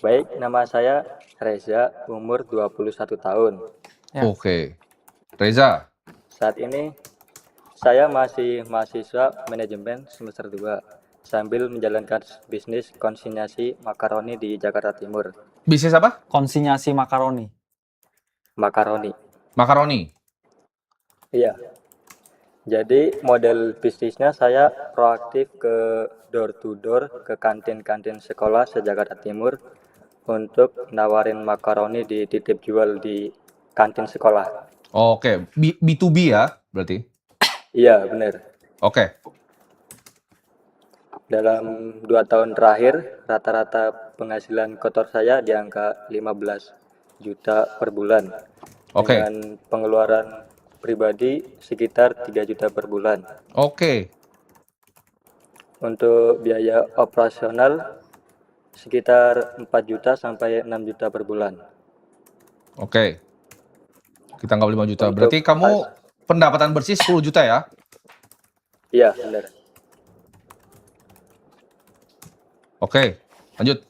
Baik, nama saya Reza, umur 21 tahun. Ya. Oke. Reza, Saat ini saya masih mahasiswa manajemen semester 2 sambil menjalankan bisnis konsinyasi makaroni di Jakarta Timur. bisnis apa? Konsinyasi makaroni. Makaroni. Makaroni. Iya. Jadi model bisnisnya saya proaktif ke door to door ke kantin-kantin sekolah se-Jakarta Timur untuk nawarin makaroni di titip jual di kantin sekolah. Oke, B2B ya berarti. Iya, benar. Oke. Dalam 2 tahun terakhir, rata-rata penghasilan kotor saya di angka 15 juta per bulan. Oke. Dengan pengeluaran pribadi sekitar 3 juta per bulan. Oke. Untuk biaya operasional sekitar 4 juta sampai 6 juta per bulan. Oke. Kita anggap 5 juta. Untuk Berarti kamu pendapatan bersih 10 juta ya? Iya, benar. Oke, lanjut.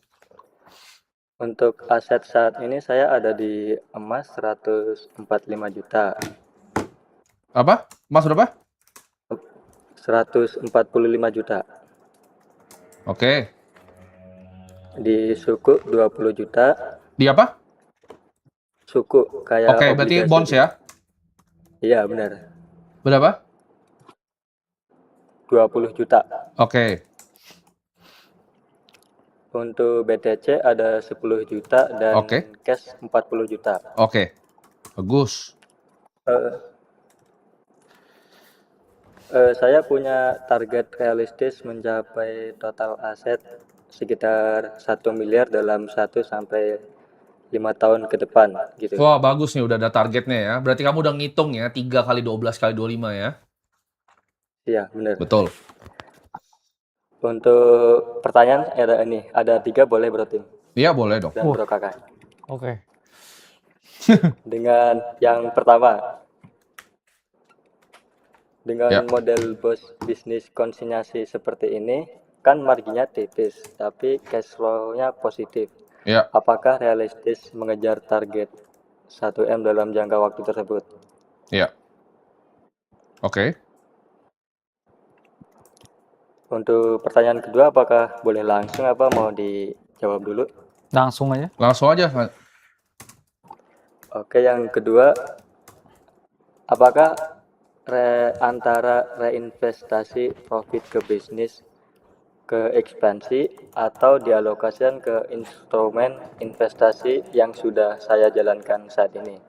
Untuk aset saat ini saya ada di emas 145 juta. Apa? Mas berapa? 145 juta. Oke. Di suku 20 juta. Di apa? Suku kayak Oke, berarti obligasi. bonds ya? Iya, benar. Berapa? 20 juta. Oke. Untuk BTC ada 10 juta dan Oke. cash 40 juta. Oke. Bagus. Saya punya target realistis mencapai total aset sekitar 1 miliar dalam 1 sampai 5 tahun ke depan gitu. Wah, bagus nih udah ada targetnya ya. Berarti kamu udah ngitung ya 3 kali 12 kali 25 ya? Iya, benar. Betul. Untuk pertanyaan ada 3 boleh bro tim Iya, boleh dong. dan bro kakak. Oke. Dengan yang pertama, dengan Ya. model bisnis konsinyasi seperti ini, kan marginnya tipis, tapi cash flow-nya positif. Ya. Apakah realistis mengejar target 1M dalam jangka waktu tersebut? Iya. Oke. Untuk pertanyaan kedua, apakah boleh langsung apa mau dijawab dulu? Langsung aja. Langsung aja. Oke, yang kedua, apakah antara reinvestasi profit ke bisnis ke ekspansi atau dialokasikan ke instrumen investasi yang sudah saya jalankan saat ini?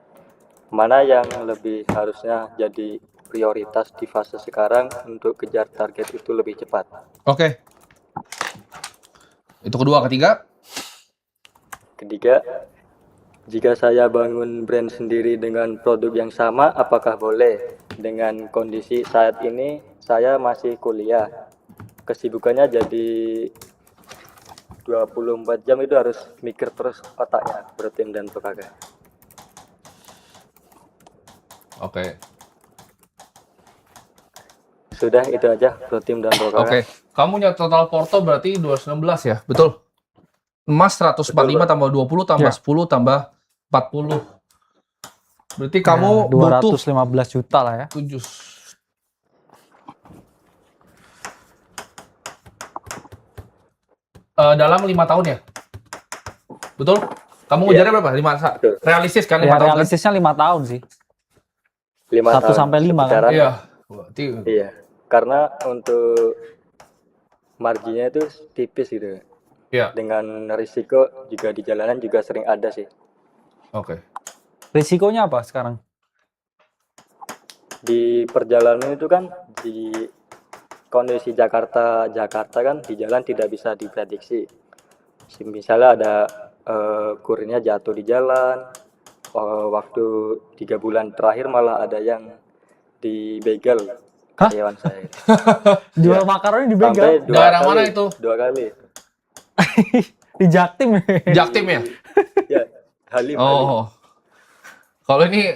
Mana yang lebih harusnya jadi prioritas di fase sekarang untuk kejar target itu lebih cepat? Oke. Itu kedua, ketiga? Ketiga, jika saya bangun brand sendiri dengan produk yang sama, apakah boleh? Dengan kondisi saat ini, saya masih kuliah. Kesibukannya jadi 24 jam itu harus mikir terus otaknya, bro tim dan bro kakak. Oke. Sudah itu aja bro tim dan bro kakak. Oke. Kamu punya total porto berarti 216 ya? Betul? Emas 145 tambah 20 tambah Ya. 10 tambah 40. Berarti kamu butuh 215 juta lah ya. 7. Dalam 5 tahun ya? Betul? Kamu ngejarnya berapa? 5 Betul. realistis kan 5 Ya, tahun kan? realistisnya 5 tahun sih. 5 1 tahun. sampai 5 kan? Sekitaran. Iya. Berarti Iya, karena untuk marginnya itu tipis gitu. iya. Dengan risiko juga di jalanan juga sering ada sih. Oke. Risikonya apa sekarang? Di perjalanan itu kan di kondisi Jakarta kan di jalan tidak bisa diprediksi. Misalnya ada kurirnya jatuh di jalan, waktu 3 bulan terakhir malah ada yang dibegal Hah? karyawan saya. Jual makaroni di Sampai begal? 2 Daerah kali, mana itu? 2 kali. Di Jaktim. Jaktim ya? Ya, Halim. Oh. Kalau ini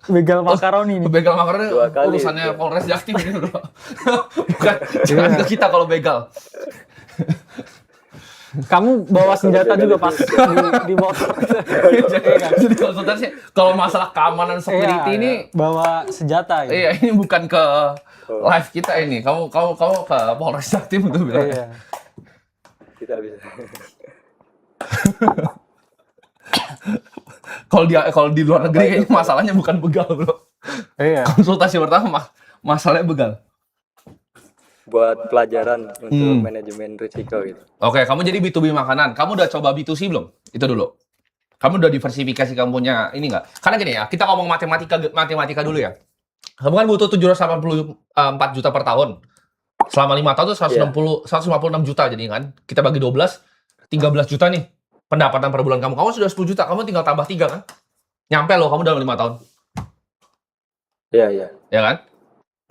Begal makaroni nih. begal makaroni 2 kali. urusannya Polres Jaktim ini bro. Bukan, jangan ke kita kalau begal. Kamu bawa senjata juga pas di motor. Jadi konsultasi kalau masalah keamanan security Iya, ini bawa senjata gitu. iya ini bukan ke live kita ini. Kamu ke Polres Jaktim itu bilang. Iya. Tidak bisa. Kalau di luar negeri kayaknya masalahnya bukan begal, Bro. Iya. Konsultasi pertama masalahnya begal. Buat pelajaran untuk manajemen risiko gitu. Oke, kamu jadi B2B makanan. Kamu udah coba B2C belum? Itu dulu. Kamu udah diversifikasi kamu punya ini nggak? Karena gini ya, kita ngomong matematika dulu ya. Kamu kan butuh 784 juta per tahun. Selama 5 tahun itu 156 juta jadi kan. Kita bagi 12, 13 juta nih pendapatan per bulan kamu. Kamu sudah 10 juta, kamu tinggal tambah 3 kan? Nyampe loh kamu dalam 5 tahun. Iya, iya. Ya kan?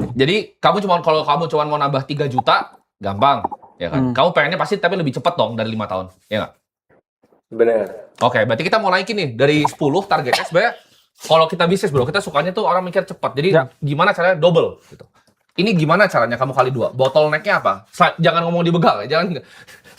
Jadi kalau kamu cuma mau nambah 3 juta, gampang, ya kan? Kamu pengennya pasti tapi lebih cepat dong dari 5 tahun, ya nggak? Benar. Oke, berarti kita mau naikin nih dari 10 targetnya sebenarnya kalau kita bisnis bro, kita sukanya tuh orang mikir cepat. Jadi gimana caranya double gitu. Ini gimana caranya kamu kali 2? Bottleneck-nya apa? Jangan ngomong di begal ya, jangan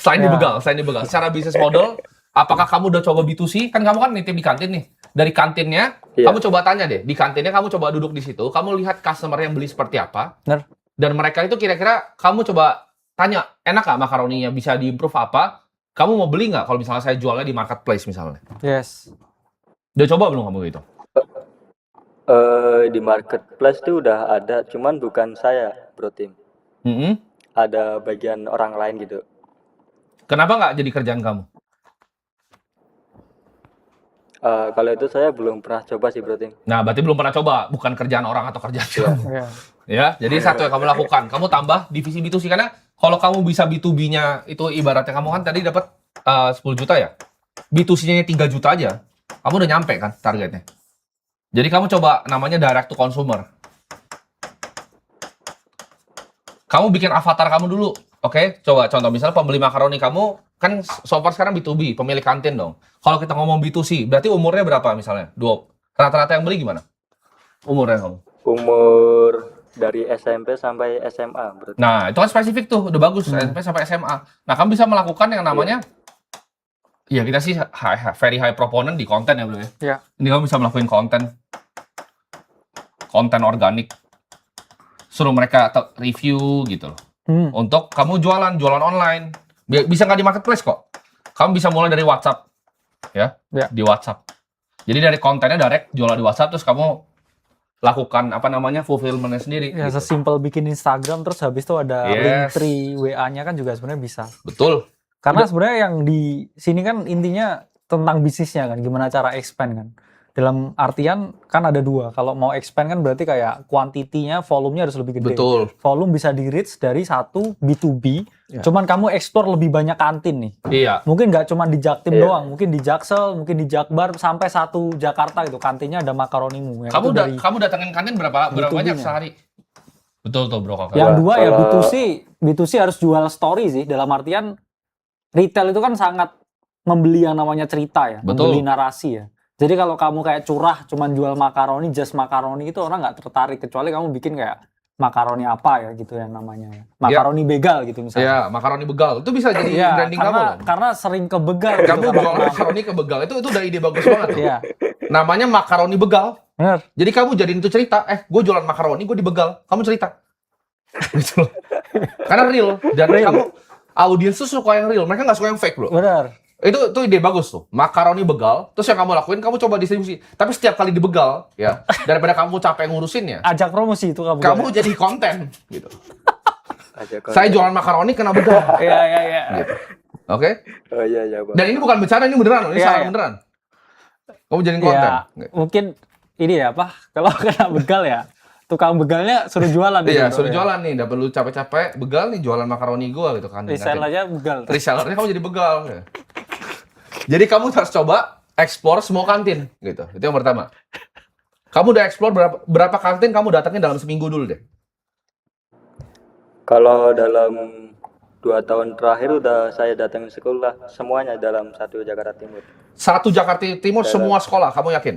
selain di begal. Secara bisnis model, apakah kamu udah coba B2C? Kan kamu kan nitip di kantin nih. Dari kantinnya, kamu coba tanya deh. Di kantinnya kamu coba duduk di situ, kamu lihat customer yang beli seperti apa. Benar. Dan mereka itu kira-kira kamu coba tanya, enak nggak makaroninya? Bisa diimprove apa? Kamu mau beli nggak kalau misalnya saya jualnya di marketplace misalnya? Yes. Udah coba belum kamu gitu? Di marketplace tuh udah ada, cuman bukan saya, Bro Tim. Ada bagian orang lain gitu. Kenapa nggak jadi kerjaan kamu? Kalau itu saya belum pernah coba sih, Bro Tim. Nah, berarti belum pernah coba, bukan kerjaan orang atau kerjaan kamu. Iya. Ya, jadi satu yang kamu lakukan, kamu tambah divisi B2C karena kalau kamu bisa B2B-nya itu ibaratnya kamu kan tadi dapat 10 juta ya. B2C-nya 3 juta aja, kamu udah nyampe kan targetnya. Jadi kamu coba namanya direct to consumer. Kamu bikin avatar kamu dulu. Oke, coba contoh misalnya pembeli makaroni kamu kan so far sekarang B2B, pemilik kantin dong. Kalau kita ngomong B2C, berarti umurnya berapa misalnya? Rata-rata yang beli gimana? Umurnya kamu? Umur dari SMP sampai SMA, Bro Tim. Nah, itu kan spesifik tuh, udah bagus SMP sampai SMA. Nah, kamu bisa melakukan yang namanya ya kita sih very high proponent di konten ya, Bro ya. Iya. Ini kamu bisa melakukan konten organik. Suruh mereka review gitu loh. Untuk kamu jualan online. Bisa nggak di marketplace kok. Kamu bisa mulai dari WhatsApp. Ya. Di WhatsApp. Jadi dari kontennya direct jualan di WhatsApp terus kamu lakukan fulfillment-nya sendiri. Ya, gitu. sesimpel bikin Instagram terus habis itu ada Linktree WA-nya kan juga sebenarnya bisa. Betul. Karena sebenarnya yang di sini kan intinya tentang bisnisnya kan, gimana cara expand kan. Dalam artian kan ada dua. Kalau mau expand kan berarti kayak kuantitinya, volumenya harus lebih gede. Betul. Volume bisa di-reach dari satu B2B, cuman kamu explore lebih banyak kantin nih. Iya. Mungkin nggak cuma di Jaktim doang, mungkin di Jaksel, mungkin di Jakbar, sampai satu Jakarta gitu. Kantinnya ada makaronimu. Kamu datangin kantin berapa banyak sehari? Betul tuh bro. Kakak. Yang dua ya B2C harus jual story sih. Dalam artian retail itu kan sangat membeli yang namanya cerita ya, membeli narasi ya. Jadi kalau kamu kayak curah cuman jual makaroni, just makaroni itu orang nggak tertarik kecuali kamu bikin kayak makaroni apa ya gitu yang namanya. Makaroni begal gitu misalnya. Iya, makaroni begal. Itu bisa jadi branding kamu loh. Karena sering ke begal. Kamu jual makaroni ke begal itu udah ide bagus banget. Iya. Namanya makaroni begal. Benar. Jadi kamu jadiin itu cerita, gue jualan makaroni, gue di begal. Kamu cerita. Gitu loh. Karena real dan kamu audiens tuh suka yang real, mereka nggak suka yang fake, bro. Benar. Itu ide bagus tuh. Makaroni begal, terus yang kamu lakuin, kamu coba distribusi. Tapi setiap kali dibegal, ya, daripada kamu capek ngurusinnya, ajak promosi itu kamu jadi konten, gitu. Konten. Saya jualan makaroni kena begal. Iya. Gitu. Oke? Oh iya, Bang. Dan ini bukan bercanda, ini beneran loh. Ini sangat beneran. Kamu jadiin konten. Ya, mungkin ini ya, kalau kena begal ya, tukang begalnya suruh jualan. Iya, suruh jualan nih. Udah perlu capek-capek begal nih, jualan makaroni gua gitu kan. Resellernya begal. Resellernya kamu jadi begal. Ya. Jadi kamu harus coba explore semua kantin gitu. Itu yang pertama. Kamu udah explore berapa kantin kamu datangin dalam seminggu dulu deh. Kalau dalam 2 tahun terakhir udah saya datang sekolah semuanya dalam satu Jakarta Timur. Satu Jakarta Timur semua sekolah, kamu yakin?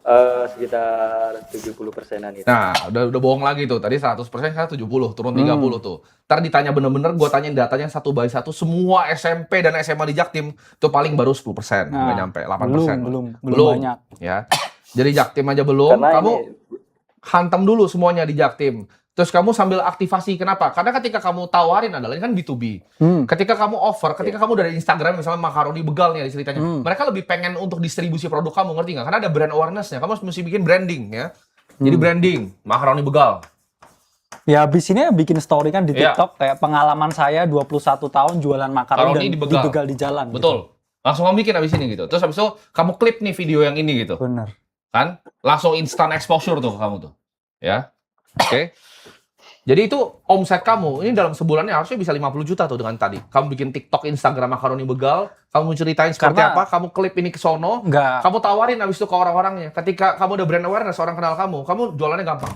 Sekitar 70%-an itu. Nah, udah bohong lagi tuh. Tadi 100%, sekarang 70, turun 30 tuh. Ntar ditanya bener-bener, gue tanyain datanya satu by satu, semua SMP dan SMA di Jaktim, itu paling baru 10%, nggak Nah, nyampe, 8%. belum Belum. banyak. Ya. Jadi Jaktim aja belum, Karena kamu ini hantam dulu semuanya di Jaktim. Terus kamu sambil aktivasi, kenapa? Karena ketika kamu tawarin adalah, ini kan B2B. Ketika kamu offer, ketika kamu dari Instagram, misalnya makaroni begal nih ceritanya, mereka lebih pengen untuk distribusi produk kamu, ngerti nggak? Karena ada brand awareness-nya, kamu mesti bikin branding ya. Jadi branding, makaroni begal. Ya habis ini bikin story kan di Iya. TikTok kayak pengalaman saya 21 tahun jualan makaroni dan Makaroni dibegal. dibegal di jalan. Betul. Langsung kamu bikin abis ini gitu. Terus abis itu kamu klip nih video yang ini gitu. Gitu. Bener. Kan? Langsung instant exposure tuh ke kamu tuh. Ya. Oke. Jadi itu omset kamu, ini dalam sebulannya harusnya bisa 50 juta tuh dengan tadi. Kamu bikin TikTok, Instagram makaroni begal, kamu ceritain seperti Karena- apa, kamu klip ini ke sono, Nggak. kamu tawarin abis itu ke orang-orangnya. Ketika kamu udah brand awareness, orang kenal kamu jualannya gampang.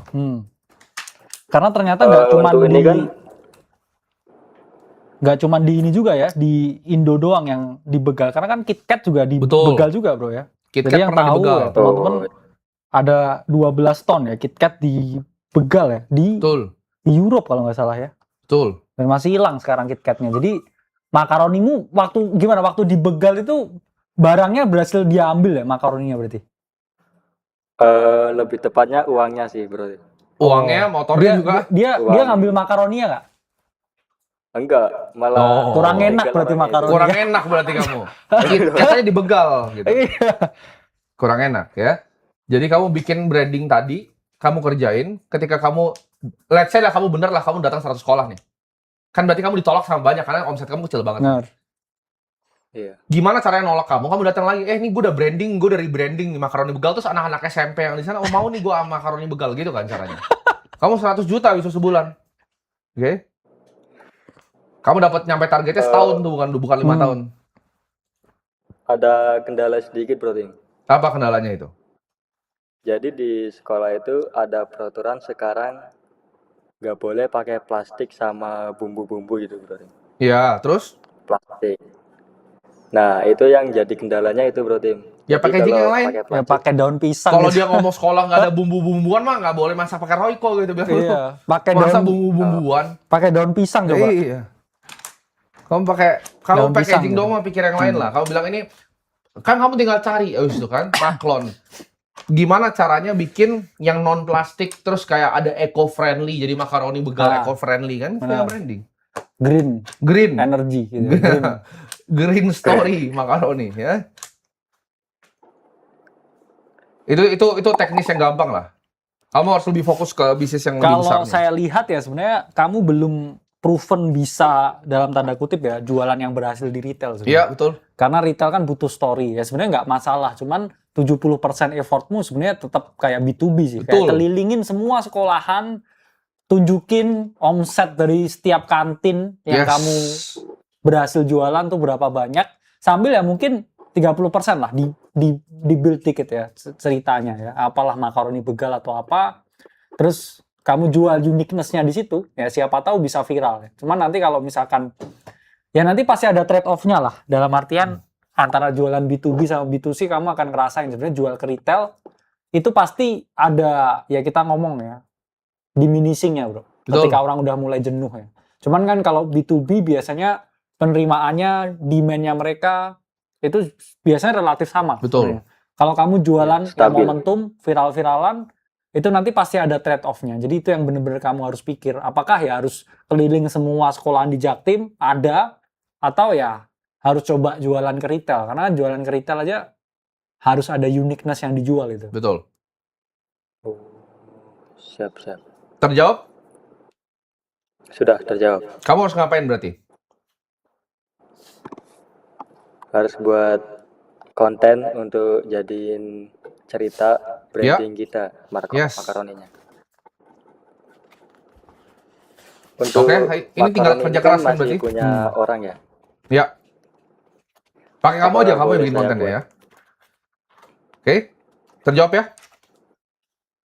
Karena ternyata nggak cuma untuk ini kan nggak cuma di ini juga ya, di Indo doang yang dibegal. Karena kan KitKat juga Betul. dibegal juga bro ya. KitKat Jadi yang pernah tahu dibegal. ya, teman-teman ada 12 ton ya KitKat dibegal ya di Betul. Europe kalau nggak salah ya. Betul. Dan masih hilang sekarang KitKatnya. Jadi makaronimu waktu dibegal itu barangnya berhasil diambil ya makaroninya berarti. lebih tepatnya uangnya sih bro. Uangnya, motornya juga. Dia Uang. ngambil makaroninya nggak? Enggak, malah Oh. Kurang enak begal berarti orangnya itu. makaroni. Kurang enak berarti kamu. KitKatnya dibegal gitu. Iya. Kurang enak ya. Jadi kamu bikin branding tadi, kamu kerjain, ketika kamu, let's say lah kamu bener lah, kamu datang 100 sekolah nih. Kan berarti kamu ditolak sama banyak, karena omset kamu kecil banget. Benar. Iya. Gimana caranya nolak kamu? Kamu datang lagi, ini gue udah branding, gue dari branding makaroni begal, terus anak-anak SMP yang di sana, oh mau nih gue sama makaroni begal, gitu kan caranya. Kamu 100 juta bisa sebulan. Oke? Kamu dapat nyampe targetnya setahun tuh, bukan 5 tahun. Ada kendala sedikit bro Ting. Apa kendalanya itu? Jadi di sekolah itu ada peraturan sekarang nggak boleh pakai plastik sama bumbu-bumbu gitu bro Ting. Iya, terus? Plastik. Nah itu yang jadi kendalanya itu bro Tim. Ya, Jadi packaging kalau yang lain. pakai Ya plastik, pakai daun pisang. Kalau gitu. dia ngomong sekolah nggak ada bumbu-bumbuan mah nggak boleh masak pakai Royco gitu bilang. Iya, pakai Masa daun bumbu-bumbuan? pakai daun pisang coba. Iya. Kamu Daun packaging pisang, doang mah pikir yang lain lah. Kamu bilang ini kan kamu tinggal cari itu kan maklon. Gimana caranya bikin yang non plastik terus kayak ada eco friendly jadi makaroni begal eco friendly kan? Kayak Benar. branding. Green Green. energy gitu. Green. Green story makaroni ya. Itu teknis yang gampang lah. Kamu harus lebih fokus ke bisnis yang lebih besar. Kalau saya lihat ya sebenarnya kamu belum proven bisa dalam tanda kutip ya jualan yang berhasil di retail sebenarnya. Iya, betul. Karena retail kan butuh story ya sebenarnya nggak masalah, cuman 70% effortmu sebenarnya tetap kayak B2B sih. Betul. Kayak kelilingin semua sekolahan, tunjukin omset dari setiap kantin yang Yes. kamu berhasil jualan tuh berapa banyak, sambil ya mungkin 30% lah di build ticket ya ceritanya ya. Apalah makaroni begal atau apa. Terus kamu jual uniqueness-nya di situ, ya siapa tahu bisa viral ya. Cuman nanti kalau misalkan ya nanti pasti ada trade off-nya lah. Dalam artian antara jualan B2B sama B2C kamu akan ngerasain sebenarnya jual ke retail itu pasti ada ya kita ngomong ya diminishing-nya, Bro. Betul. Ketika orang udah mulai jenuh ya. Cuman kan kalau B2B biasanya penerimaannya, demand-nya mereka itu biasanya relatif sama. Betul. sebenarnya. Kalau kamu jualan yang Stabil. momentum, viral-viralan, itu nanti pasti ada trade off-nya. Jadi itu yang benar-benar kamu harus pikir. Apakah ya harus keliling semua sekolahan di Jaktim, ada, atau ya harus coba jualan ke retail. Karena kan jualan ke retail aja harus ada uniqueness yang dijual itu. Betul. Oh, siap. Terjawab? Sudah terjawab. Kamu harus ngapain berarti? Harus buat konten untuk jadiin cerita branding kita, Yes. makaroninya. Untuk Oke, ini tinggal makaroni kerja kan keras kan masih berarti? punya orang ya. Ya. Pakai kamu Apa aja, kamu yang boleh bikin saya kontennya buat? ya. Oke? Terjawab ya?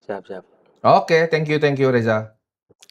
Siap. Oke, thank you Reza.